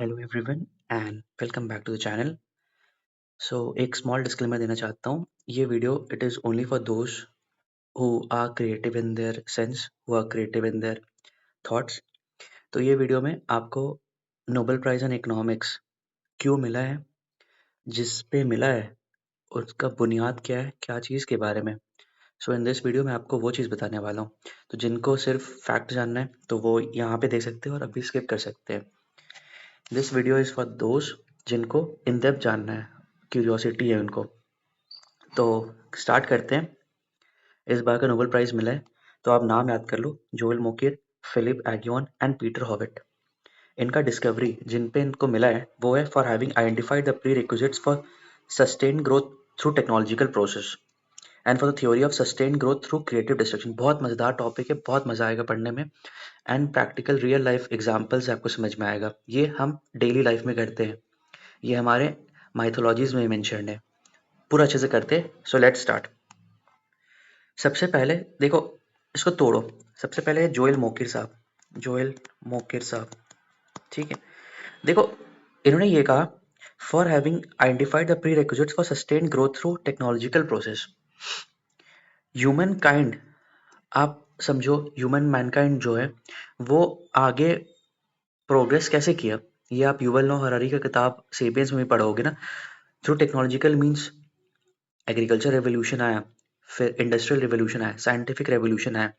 Hello everyone and welcome back to the channel. So एक small disclaimer देना चाहता हूँ। ये video it is only for those who are creative in their sense, who are creative in their thoughts. तो ये video में आपको Nobel prize in economics क्यों मिला है, जिस पे मिला है उसका बुनियाद क्या है, क्या चीज़ के बारे में। सो इन दिस वीडियो मैं आपको वो चीज़ बताने वाला हूँ। तो जिनको सिर्फ फैक्ट जानना है तो वो यहाँ पे देख सकते हैं और अभी स्किप कर सकते हैं। This video is for those जिनको इन डेप्थ जानना है, क्यूरियोसिटी है उनको। तो स्टार्ट करते हैं। इस बार का नोबेल प्राइज़ मिला है तो आप नाम याद कर लो, Joel Mokyr, Philippe Aghion and Peter Howitt. इनका डिस्कवरी जिन पे इनको मिला है वो है for having identified the prerequisites for sustain growth through technological process and for the theory of sustain growth through creative destruction. बहुत मज़ेदार टॉपिक है, बहुत मज़ा आएगा पढ़ने में and practical real life example से आपको समझ में आएगा। ये हम डेली लाइफ में करते हैं, ये हमारे माइथोलॉजीज में मेंशन्ड है, पूरा अच्छे से करते हैं। So let's start. सबसे पहले देखो, इसको तोड़ो। सबसे पहले जोएल मोकिर साहब, जोएल मोकिर साहब, ठीक है। देखो, इन्होंने ये कहा for having identified the prerequisites for sustain growth through technological process. Human kind, आप समझो ह्यूमन मैनकाइंड जो है वो आगे प्रोग्रेस कैसे किया, ये आप युवल नोह हरारी का किताब सेपियंस में भी पढ़ोगे ना। Through technological means agriculture revolution आया, फिर इंडस्ट्रियल रेवोल्यूशन आया, साइंटिफिक रेवोल्यूशन आया।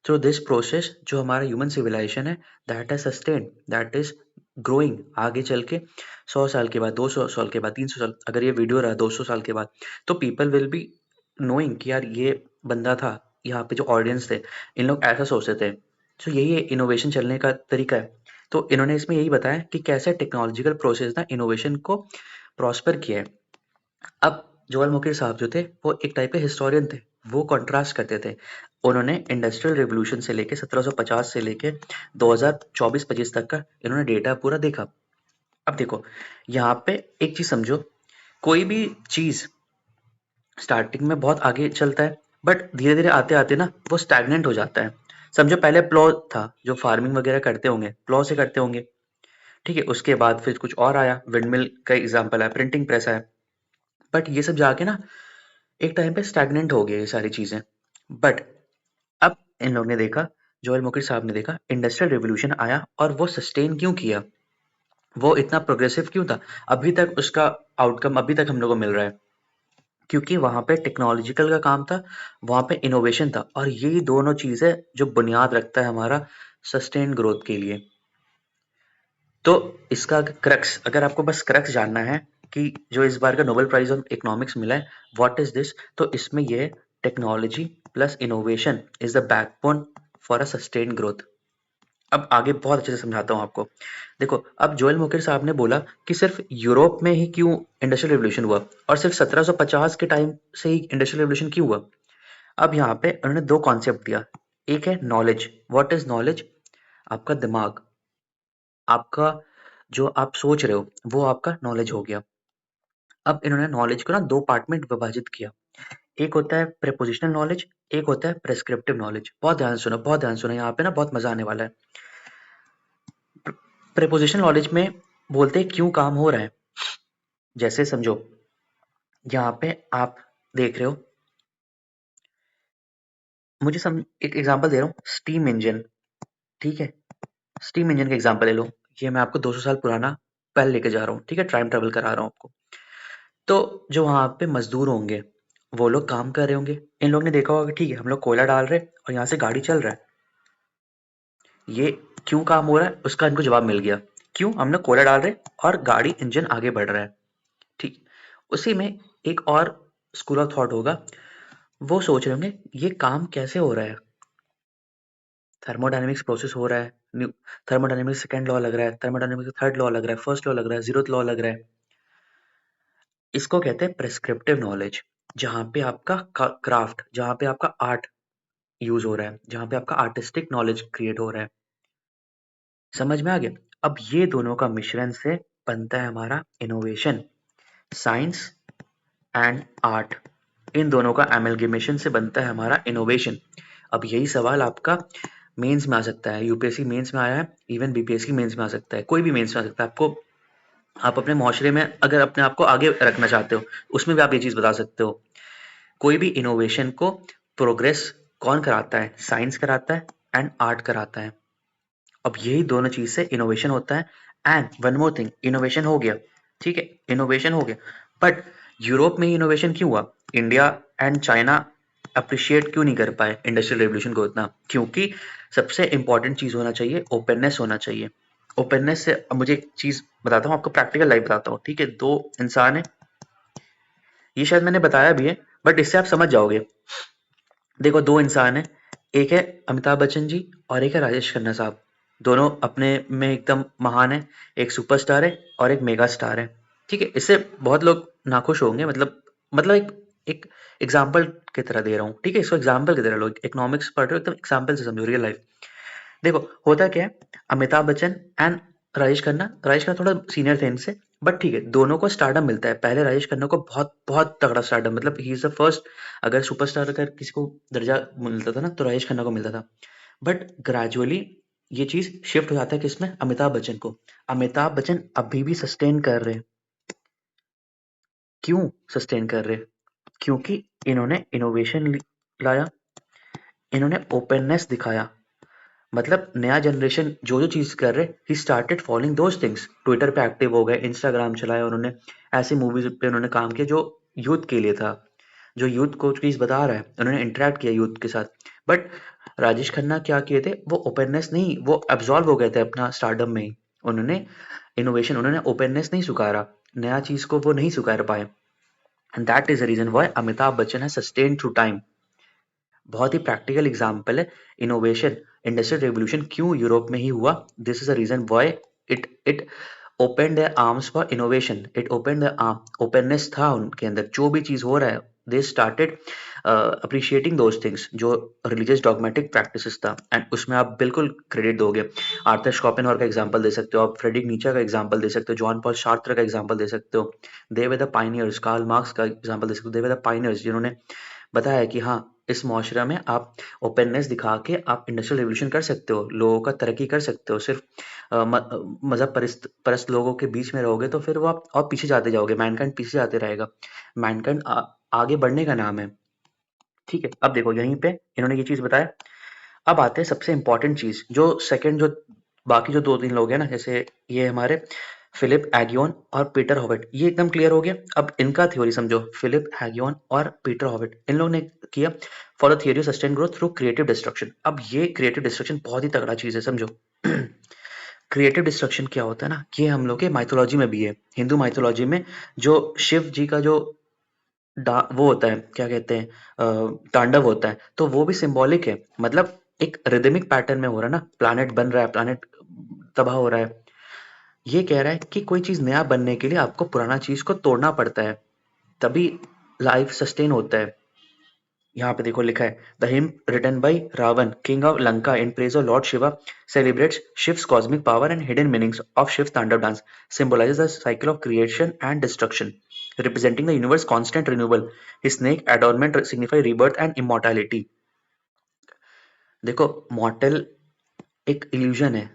थ्रू दिस प्रोसेस जो हमारा ह्यूमन सिविलाइजेशन है that is sustain, that is growing. आगे चल के 100 साल के बाद, 200 साल के बाद, 300 साल, अगर ये वीडियो रहा 200 साल के बाद, तो पीपल विल बी नोइंग कि यार ये बंदा था, यहाँ पे जो ऑडियंस थे इन लोग ऐसा सोचते थे। तो यही इनोवेशन चलने का तरीका है। तो इन्होंने इसमें यही बताया कि कैसे टेक्नोलॉजिकल प्रोसेस ना इनोवेशन को प्रॉस्पर किया है। अब जोएल मोकिर साहब जो थे वो एक टाइप के हिस्टोरियन थे, वो कॉन्ट्रास्ट करते थे। उन्होंने इंडस्ट्रियल रिवॉल्यूशन से लेके 1750 से लेके 2024-25 तक का इन्होंने डेटा पूरा देखा। अब देखो, यहाँ पे एक चीज समझो, कोई भी चीज स्टार्टिंग में बहुत आगे चलता है बट धीरे धीरे आते आते ना वो स्टैग्नेंट हो जाता है। समझो पहले प्लॉ था, जो फार्मिंग वगैरह करते होंगे प्लॉ से करते होंगे, ठीक है। उसके बाद फिर कुछ और आया, विंडमिल का एग्जाम्पल है, प्रिंटिंग प्रेस है, बट ये सब जाके ना एक टाइम पे स्टैग्नेंट हो गए ये सारी चीजें। बट अब इन लोग ने देखा, जोएल मोकिर साहब ने देखा इंडस्ट्रियल रिवॉल्यूशन आया और वो सस्टेन क्यों किया, वो इतना प्रोग्रेसिव क्यों था, अभी तक उसका आउटकम अभी तक हम लोगों को मिल रहा है, क्योंकि वहां पे टेक्नोलॉजिकल का काम था, वहां पे इनोवेशन था, और यही दोनों चीजें जो बुनियाद रखता है हमारा सस्टेन ग्रोथ के लिए। तो इसका क्रक्स, अगर आपको बस क्रक्स जानना है कि जो इस बार का नोबेल प्राइज ऑफ इकोनॉमिक्स मिला है व्हाट इज दिस, तो इसमें ये technology plus innovation is the backbone for a sustain growth. अब आगे बहुत अच्छे से समझाता हूँ आपको। देखो, अब जोएल मुकिर साहब ने बोला कि सिर्फ यूरोप में ही क्यों इंडस्ट्रियल रिवोल्यूशन हुआ और सिर्फ 1750 के टाइम से ही इंडस्ट्रियल रिवोल्यूशन क्यों हुआ। अब यहाँ पे उन्होंने दो कॉन्सेप्ट दिया। एक है नॉलेज, व्हाट इज नॉलेज, आपका दिमाग, आपका जो आप सोच रहे हो वो आपका नॉलेज हो गया। अब इन्होंने नॉलेज को ना दो पार्ट में विभाजित किया। एक होता है प्रेपोजिशनल नॉलेज, एक होता है प्रेस्क्रिप्टिव नॉलेज। बहुत ध्यान सुनो, बहुत ध्यान सुनो, यहाँ पे ना बहुत मजा आने वाला है। प्रेपोजिशनल नॉलेज में बोलते हैं क्यों काम हो रहा है। जैसे समझो, यहाँ पे आप देख रहे हो, मुझे एक एग्जांपल दे रहा हूँ, स्टीम इंजन, ठीक है। स्टीम इंजन का एग्जांपल ले लो, ये मैं आपको 200 साल पुराना पहले लेके जा रहा हूँ, ठीक है, टाइम ट्रेवल करा रहा हूँ आपको। तो जो वहां पे मजदूर होंगे वो लोग काम कर रहे होंगे, इन लोग ने देखा होगा कि ठीक है हम लोग कोयला डाल रहे हैं और यहाँ से गाड़ी चल रहा है, ये क्यों काम हो रहा है उसका इनको जवाब मिल गया। क्यों, हम लोग कोयला डाल रहे हैं और गाड़ी इंजन आगे बढ़ रहा है, ठीक। उसी में एक और स्कूल ऑफ थॉट होगा, वो सोच रहे होंगे ये काम कैसे हो रहा है। थर्मोडायनेमिक्स प्रोसेस हो रहा है, थर्मोडायनेमिक्स सेकंड लॉ लग रहा है, थर्मोडायनेमिक्स थर्ड लॉ लग रहा है, फर्स्ट लॉ लग रहा है, जीरोथ लॉ लग रहा है। इसको कहते हैं प्रेस्क्रिप्टिव नॉलेज, जहाँ पे आपका क्राफ्ट, जहाँ पे आपका आर्ट यूज हो रहा है, जहाँ पे आपका आर्टिस्टिक नॉलेज क्रिएट हो रहा है। समझ में आ गया। अब ये दोनों का मिश्रण से बनता है हमारा इनोवेशन, साइंस एंड आर्ट, इन दोनों का एमलगेमेशन से बनता है हमारा इनोवेशन। अब यही सवाल आपका मेंस में आ सकता है, यूपीएससी मेंस में आया है, इवन बीपीएससी मेंस में आ सकता है, कोई भी मेंस में आ सकता है। आपको आप अपने मुआशरे में अगर अपने आप को आगे रखना चाहते हो, उसमें भी आप ये चीज़ बता सकते हो। कोई भी इनोवेशन को प्रोग्रेस कौन कराता है? साइंस कराता है एंड आर्ट कराता है। अब यही दोनों चीज़ से इनोवेशन होता है। And one more thing, innovation हो गया, ठीक है, इनोवेशन हो गया, बट यूरोप में ही इनोवेशन क्यों हुआ? इंडिया एंड चाइना अप्रिशिएट क्यों नहीं कर पाए इंडस्ट्रियल रेवोल्यूशन को उतना? क्योंकि सबसे इंपॉर्टेंट चीज़ होना चाहिए, ओपननेस होना चाहिए। ओपननेस से अब मुझे एक चीज़ बताता हूँ आपको, प्रैक्टिकल लाइफ बताता हूँ, ठीक है। दो इंसान है, ये शायद मैंने बताया भी है, बट इससे आप समझ जाओगे। देखो, दो इंसान है, एक है अमिताभ बच्चन जी और एक है राजेश खन्ना साहब। दोनों अपने में एकदम महान है। एक सुपरस्टार है और एक मेगा स्टार है, ठीक है। इससे बहुत लोग नाखुश होंगे, मतलब एक एग्जाम्पल की तरह दे रहा हूँ, ठीक है। इसको एग्जाम्पल की तरह लो, इकोनॉमिक्स पढ़ रहे हो एकदम एग्जाम्पल से समझो, रियल लाइफ। देखो होता क्या है, अमिताभ बच्चन एंड राजेश खन्ना थोड़ा सीनियर थे इनसे, बट ठीक है, दोनों को स्टारडम मिलता है। पहले राजेश खन्ना को बहुत बहुत तगड़ा स्टारडम, मतलब ही इज द फर्स्ट। अगर सुपरस्टार अगर किसी को दर्जा मिलता था ना, तो राजेश खन्ना को मिलता था। बट ग्रेजुअली ये चीज शिफ्ट हो जाता है किसमें? अमिताभ बच्चन को। अमिताभ बच्चन अभी भी सस्टेन कर रहे हैं। क्यों सस्टेन कर रहे हैं? क्योंकि इन्होंने इनोवेशन लाया, इन्होंने ओपननेस दिखाया। मतलब नया जनरेशन जो जो चीज़ कर रहे, he started following those things. Twitter पे एक्टिव हो गए, इंस्टाग्राम चलाया उन्होंने, ऐसी मूवीज पे उन्होंने काम किया जो यूथ के लिए था, जो यूथ को चीज़ बता रहा है, उन्होंने इंटरेक्ट किया यूथ के साथ। बट राजेश खन्ना क्या किए थे, वो ओपननेस नहीं, वो एब्जॉर्व हो गए थे अपना स्टारडम में ही। उन्होंने इनोवेशन, उन्होंने ओपननेस नहीं स्वीकारा, नया चीज़ को वो नहीं स्वीकार पाए। And that is the reason why Amitabh Bachchan है सस्टेन थ्रू टाइम। बहुत ही प्रैक्टिकल एग्जाम्पल है इनोवेशन, इंडस्ट्रियल रेवोल्यूशन क्यों यूरोप में ही हुआ। This is the reason why it open their arms for innovation, it open their arm, openness था उनके अंदर। जो भी चीज हो रहा है, they started appreciating those things, जो रिलीजियस डॉगमेटिक प्रैक्टिसेस था, एंड उसमें आप बिल्कुल क्रेडिट दोगे। आर्थर शॉपेनहॉर का एग्जांपल दे सकते हो आप, फ्रेडरिक नीचे का एग्जांपल दे सकते हो, जॉन पॉल सार्त्र का एग्जांपल दे सकते हो। They were the pioneers, Karl Marx का एग्जांपल दे सकते हो, दे वर द पायनियर्स जिन्होंने बताया कि हाँ, इस मुआशरा में आप ओपननेस दिखा के आप इंडस्ट्रियल रिवॉल्यूशन कर सकते हो, लोगों का तरक्की कर सकते हो। सिर्फ मजहब परस्त लोगों के बीच में रहोगे तो फिर वो आप और पीछे जाते जाओगे, मैनकाइंड पीछे जाते रहेगा। मैनकाइंड आगे बढ़ने का नाम है, ठीक है। अब देखो यहीं पे इन्होंने ये चीज बताया। अब आते हैं सबसे इंपॉर्टेंट चीज, जो सेकंड, जो बाकी जो दो तीन लोग हैं ना, जैसे ये हमारे फिलिप एगियोन और पीटर हॉविट, ये एकदम क्लियर हो गया। अब इनका थ्योरी समझो, फिलिप एगियोन और पीटर हॉविट, इन लोगों ने किया for the theory of sustain growth through creative destruction. अब ये क्रिएटिव डिस्ट्रक्शन बहुत ही तगड़ा चीज है, समझो। क्रिएटिव डिस्ट्रक्शन क्या होता है ना, ये हम लोग के माइथोलॉजी में भी है। हिंदू माइथोलॉजी में जो शिव जी का जो वो होता है, क्या कहते हैं, तांडव होता है, तो वो भी सिंबॉलिक है। मतलब एक रिदमिक पैटर्न में हो रहा है ना, प्लैनेट बन रहा है, प्लैनेट तबाह हो रहा है। ये कह रहा है कि कोई चीज नया बनने के लिए आपको पुराना चीज को तोड़ना पड़ता है, तभी लाइफ सस्टेन होता है। यहाँ पे देखो लिखा है, the hymn written by Ravan king of Lanka in praise of lord Shiva celebrates Shiva's cosmic power and hidden meanings of Shiv Tandav dance, symbolizes the cycle of creation and destruction, representing the universe constant renewal. His snake adornment signify rebirth and immortality. देखो, मॉर्टल एक illusion है,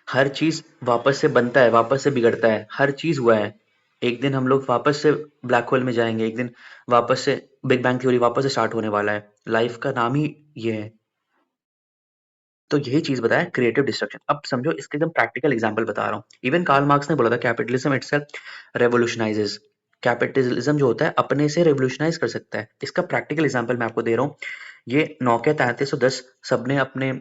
हर चीज वापस से बनता है, वापस से बिगड़ता है, हर चीज हुआ है। एक दिन हम लोग वापस से ब्लैक होल में जाएंगे, एक दिन वापस से बिग बैंग थ्योरी वापस से स्टार्ट होने वाला है। लाइफ का नाम ही ये है। तो यही चीज बताया क्रिएटिव डिस्ट्रक्शन। अब समझो, इसके एकदम प्रैक्टिकल एग्जांपल बता रहा हूँ। इवन कार्ल मार्क्स ने बोला था, कैपिटलिज्म इटसेल्फ रेवोल्यूशनाइजेस। कैपिटलिज्म जो होता है अपने से रेवोल्यूशनाइज कर सकता है। इसका प्रैक्टिकल एग्जांपल मैं आपको दे रहा हूँ। ये नोकिया 3310 सबने अपने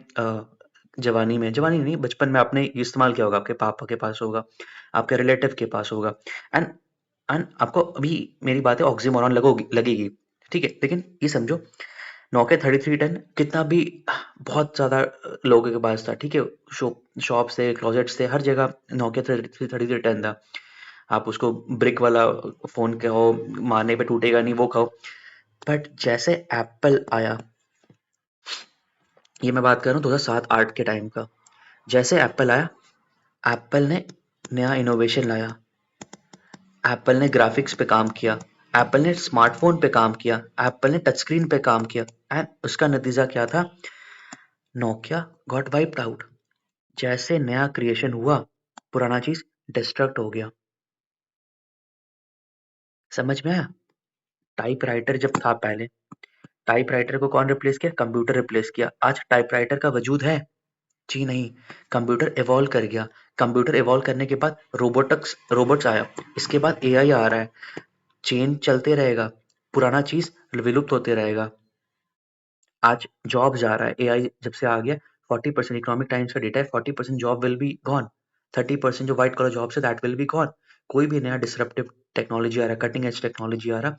जवानी नहीं, बचपन में आपने इस्तेमाल किया होगा, आपके पापा के पास होगा, आपके रिलेटिव के पास होगा। एंड एंड आपको अभी मेरी बातें ऑक्सीमोरॉन लगेगी, ठीक है, लेकिन ये समझो, नोकिया 3310 कितना भी बहुत ज्यादा लोगों के पास था, ठीक है। शॉप से, क्लोजेट से, हर जगह नोकिया 3310 था। आप उसको ब्रिक वाला फोन कहो, मारने पे टूटेगा नहीं, वो कहो। बट जैसे एप्पल आया, ये मैं बात कर रहा हूँ 2007-8 के टाइम का। जैसे एप्पल आया, एप्पल ने नया इनोवेशन लाया, एप्पल ने ग्राफिक्स पे काम किया, एप्पल ने स्मार्टफोन पे काम किया, एप्पल ने टच स्क्रीन पे काम किया। एंड उसका नतीजा क्या था? Nokia got wiped out. जैसे नया क्रिएशन हुआ, पुराना चीज डिस्ट्रक्ट हो गया। समझ में आया? टाइपराइटर जब था पहले, टाइपराइटर को कौन रिप्लेस किया? कंप्यूटर रिप्लेस किया। आज टाइपराइटर का वजूद है? जी नहीं, कंप्यूटर इवॉल्व कर गया। कंप्यूटर इवॉल्व करने के बाद रोबोट्स आया, इसके बाद एआई आ रहा है, चेन चलते रहेगा, पुराना चीज विलुप्त होते रहेगा। आज जॉब जा रहा है, एआई जब से आ गया 40% इकोनॉमिक टाइम्स का डेटा है, 40% जॉब विल बी गॉन, 30% जो व्हाइट कॉलर जॉब्स है दैट विल बी गॉन। कोई भी नया डिसरप्टिव टेक्नोलॉजी आ रहा है, कटिंग एज टेक्नोलॉजी आ रहा,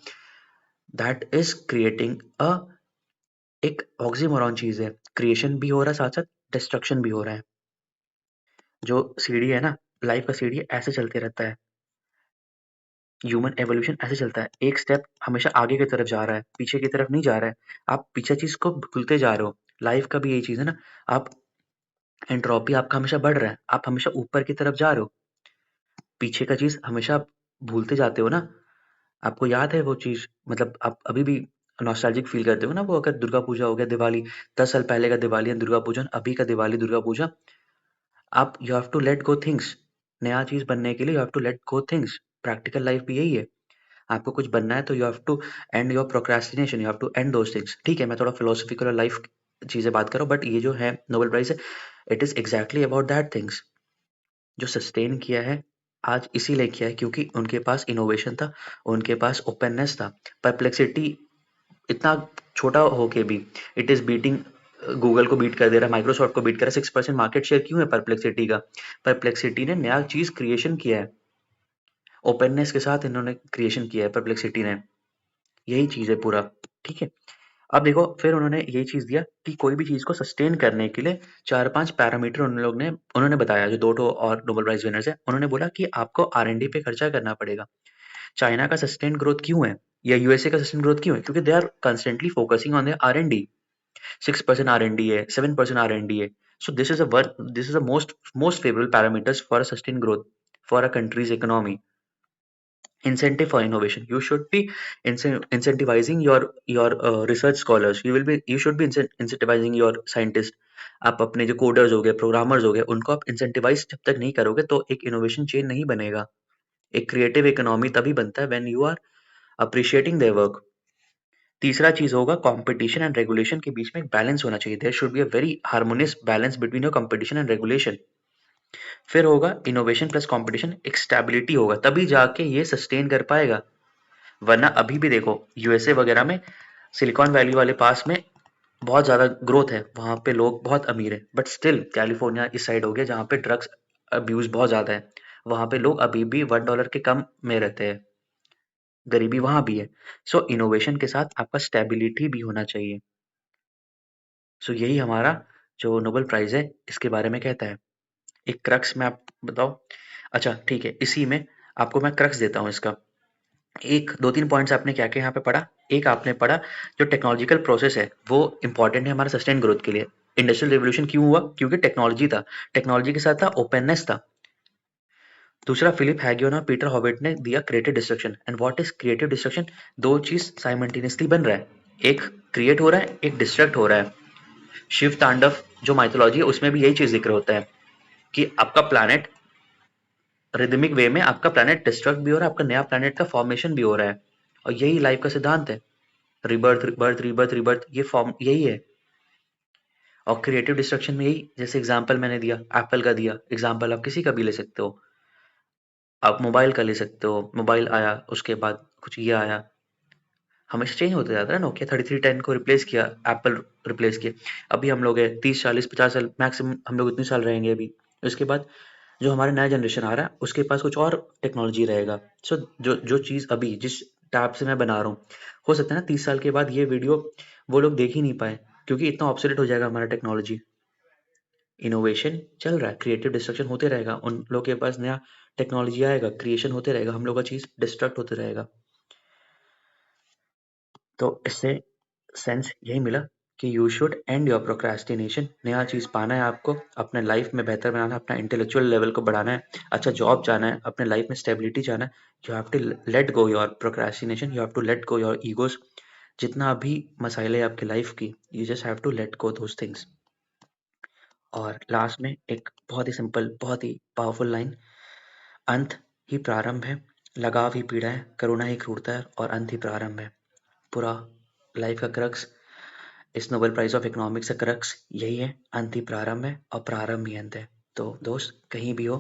दैट इज क्रिएटिंग अ एक ऑक्सीमोरॉन चीज है, क्रिएशन भी हो रहा है साथ साथ डिस्ट्रक्शन भी हो रहा है। जो सीढ़ी है ना, लाइफ का सीढ़ी ऐसे चलते रहता है, ह्यूमन एवोल्यूशन ऐसे चलता है, एक स्टेप हमेशा आगे की तरफ जा रहा है, पीछे की तरफ नहीं जा रहा है। आप पीछे चीज को भूलते जा रहे हो। लाइफ का भी यही चीज है ना, आप एंट्रोपी आपका हमेशा बढ़ रहा है, आप हमेशा ऊपर की तरफ जा रहे हो, पीछे का चीज हमेशा आप भूलते जाते हो ना। आपको याद है वो चीज, मतलब आप अभी भी नॉस्टैल्जिक फील करते हो ना, वो अगर दुर्गा पूजा हो गया, दिवाली, 10 साल पहले का दिवाली या दुर्गा पूजन, अभी का दिवाली दुर्गा पूजा, आप you have to let go things. नया चीज बनने के लिए you have to let go things. Practical life भी यही है, आपको कुछ बनना है तो you have to end your procrastination, you have to end those things. ठीक है, मैं थोड़ा फिलोसफिकल और लाइफ चीजें बात कर रहा हूँ, बट ये जो है नोबेल प्राइज है, it is exactly about that things. जो सस्टेन किया है आज इसीलिए किया है क्योंकि उनके पास इनोवेशन था, उनके पास ओपननेस था। परप्लेक्सिटी इतना छोटा होके भी इट इज बीटिंग, गूगल को बीट कर दे रहा है, माइक्रोसॉफ्ट को बीट कर रहा है। 6% मार्केट शेयर क्यों है परप्लेक्सिटी का? परप्लेक्सिटी ने नया चीज क्रिएशन किया है, ओपननेस के साथ इन्होंने क्रिएशन किया है परप्लेक्सिटी ने, यही चीज है पूरा। ठीक है, अब देखो फिर उन्होंने यही चीज दिया कि कोई भी चीज को सस्टेन करने के लिए 4-5 पैरामीटर उन्होंने बताया, जो 2 और नोबेल प्राइज विनर्स है, उन्होंने बोला कि आपको R&D पे खर्चा करना पड़ेगा। चाइना का सस्टेन ग्रोथ क्यों है, या यूएसए का सस्टेन ग्रोथ क्यों है? क्योंकि they are constantly focusing on their R&D। 6% R&D है, 7% R&D है। So this is a most favorable parameters for a sustained growth for a country's economy. Incentive for innovation, you should be incentivizing your research scholars, you should be incentivizing your scientist। आप अपने जो coders हो गए, programmers हो गए, उनको आप incentivise जब तक नहीं करोगे तो एक इनोवेशन चेन नहीं बनेगा। एक क्रिएटिव इकोनॉमी तभी बनता है when you are appreciating their work. तीसरा चीज होगा कंपटीशन एंड रेगुलेशन के बीच में एक बैलेंस होना चाहिए, there should be a very harmonious balance between your competition and regulation. फिर होगा इनोवेशन प्लस कंपटीशन, एक स्टेबिलिटी होगा, तभी जाके ये सस्टेन कर पाएगा। वरना अभी भी देखो यूएसए वगैरह में, सिलिकॉन वैली वाले पास में बहुत ज्यादा ग्रोथ है, वहां पे लोग बहुत अमीर है, बट स्टिल कैलिफोर्निया इस साइड हो गया जहाँ पे ड्रग्स अब्यूज बहुत ज्यादा है, वहां पे लोग अभी भी $1 के कम में रहते हैं, गरीबी वहां भी है। सो इनोवेशन के साथ आपका स्टेबिलिटी भी होना चाहिए। सो यही हमारा जो नोबेल प्राइज है इसके बारे में कहता है। एक क्रक्स में आप बताओ। अच्छा ठीक है, इसी में आपको मैं क्रक्स देता हूँ इसका। एक 2-3 पॉइंट्स आपने क्या-क्या यहाँ पे पढ़ा? एक आपने पढ़ा जो टेक्नोलॉजिकल प्रोसेस है वो इम्पोर्टेंट है हमारे सस्टेन ग्रोथ के लिए। इंडस्ट्रियल रिवॉल्यूशन क्यों हुआ? क्योंकि टेक्नोलॉजी था, टेक्नोलॉजी के साथ था ओपेननेस था। दूसरा फिलिप हैगियन और पीटर हॉविट ने दिया creative destruction. And what is creative destruction? दो चीज साइमल्टेनियसली बन रहा है, एक क्रिएट हो रहा है, एक डिस्ट्रक्ट हो रहा है। शिव तांडव जो माइथोलॉजी है उसमें भी यही चीज जिक्र होता है कि आपका प्लैनेट रिदमिक वे में, आपका प्लैनेट डिस्ट्रक्ट भी हो रहा है, आपका नया प्लैनेट का फॉर्मेशन भी हो रहा है। और यही लाइफ का सिद्धांत है, रिबर्थ बर्थ रिबर्थ रिबर्थ, ये फॉर्म यही है। और क्रिएटिव डिस्ट्रक्शन में यही, जैसे एग्जांपल मैंने दिया, एप्पल का दिया एग्जांपल, आप किसी का भी ले सकते हो, आप मोबाइल का ले सकते हो, मोबाइल आया उसके बाद कुछ ये आया, हमेशा चेंज होता जाता है। नोकिया 3310 को रिप्लेस किया, एप्पल रिप्लेस किया, अभी हम लोग है 30 40 50 साल मैक्सिमम हम लोग इतने साल रहेंगे अभी। उसके बाद जो हमारा नया जनरेशन आ रहा है उसके पास कुछ और टेक्नोलॉजी रहेगा। सो जो जो चीज़ अभी जिस टैब से मैं बना रहा हूँ, हो सकता है ना 30 साल के बाद ये वीडियो वो लोग देख ही नहीं पाए, क्योंकि इतना ऑब्सोलेट हो जाएगा हमारा टेक्नोलॉजी। इनोवेशन चल रहा है, क्रिएटिव डिस्ट्रक्शन होते रहेगा, उन लोग के पास नया टेक्नोलॉजी आएगा, क्रिएशन होते रहेगा, हम लोग का चीज़ डिस्ट्रक्ट होते रहेगा। तो इससे सेंस यही मिला कि you should and your procrastination. नया चीज़ पाना है आपको, अपने लाइफ में बेहतर बनाना है, अपना इंटेलेक्चुअल लेवल को बढ़ाना है, अच्छा जॉब जाना है, अपने लाइफ में स्टेबिलिटी जाना है। You have to let go your procrastination, you have to let go your egos. जितना भी मसाइल है आपकी लाइफ की, you just have to let go those things. और लास्ट में एक बहुत ही सिंपल, बहुत ही पावरफुल लाइन, अंत ही प्रारंभ है, लगाव ही पीड़ा है, करुणा ही क्रूरता है और अंत ही प्रारंभ है। पूरा लाइफ का क्रक्स, इस नोबेल प्राइज ऑफ इकोनॉमिक्स का क्रक्स यही है, अंत ही प्रारंभ है और प्रारंभ ही अंत है। तो दोस्त कहीं भी हो,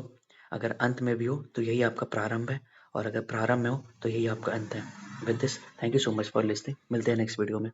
अगर अंत में भी हो तो यही आपका प्रारंभ है, और अगर प्रारंभ में हो तो यही आपका अंत है। With this, thank you so much for listening. मिलते हैं नेक्स्ट वीडियो में।